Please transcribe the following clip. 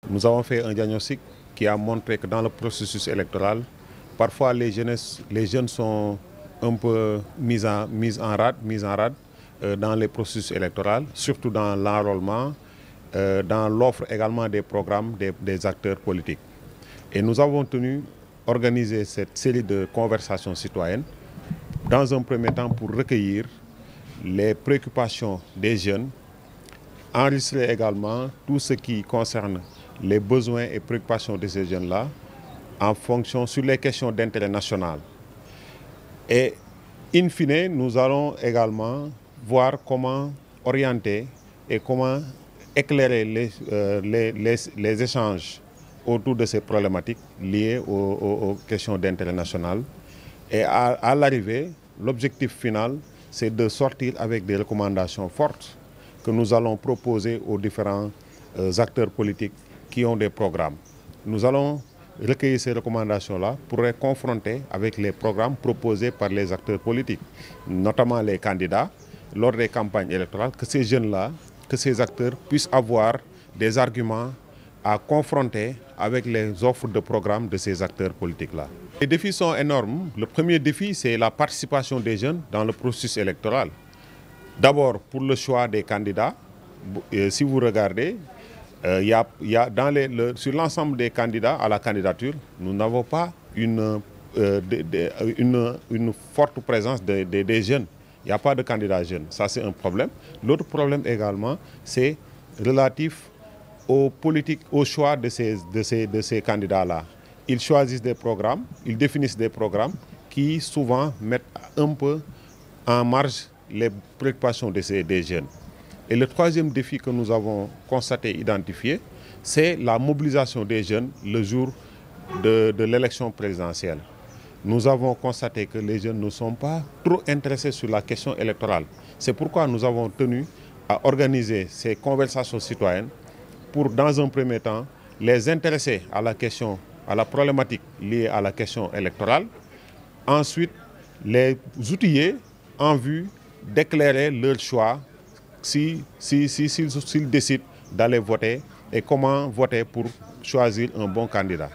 Nous avons fait un diagnostic qui a montré que dans le processus électoral, parfois les jeunes sont un peu mis en rade dans les processus électoraux, surtout dans l'enrôlement, dans l'offre également des programmes des acteurs politiques. Et nous avons tenu à organiser cette série de conversations citoyennes dans un premier temps pour recueillir les préoccupations des jeunes, enregistrer également tout ce qui concerne les besoins et préoccupations de ces jeunes-là en fonction sur les questions d'intérêt national. Et in fine, nous allons également voir comment orienter et comment éclairer les échanges autour de ces problématiques liées aux questions d'intérêt national. Et à l'arrivée, l'objectif final, c'est de sortir avec des recommandations fortes que nous allons proposer aux différents acteurs politiques qui ont des programmes. Nous allons recueillir ces recommandations-là pour les confronter avec les programmes proposés par les acteurs politiques, notamment les candidats, lors des campagnes électorales, que ces jeunes-là, que ces acteurs puissent avoir des arguments à confronter avec les offres de programmes de ces acteurs politiques-là. Les défis sont énormes. Le premier défi, c'est la participation des jeunes dans le processus électoral. D'abord, pour le choix des candidats, si vous regardez, sur l'ensemble des candidats à la candidature, nous n'avons pas une forte présence des jeunes. Il n'y a pas de candidats jeunes. Ça, c'est un problème. L'autre problème également, c'est relatif aux politiques, au choix de ces candidats-là. Ils choisissent des programmes, ils définissent des programmes qui souvent mettent un peu en marge les préoccupations des jeunes. Et le troisième défi que nous avons constaté, identifié, c'est la mobilisation des jeunes le jour de l'élection présidentielle. Nous avons constaté que les jeunes ne sont pas trop intéressés sur la question électorale. C'est pourquoi nous avons tenu à organiser ces conversations citoyennes pour, dans un premier temps, les intéresser à la problématique liée à la question électorale. Ensuite, les outiller en vue d'éclairer leur choix s'ils décident d'aller voter et comment voter pour choisir un bon candidat.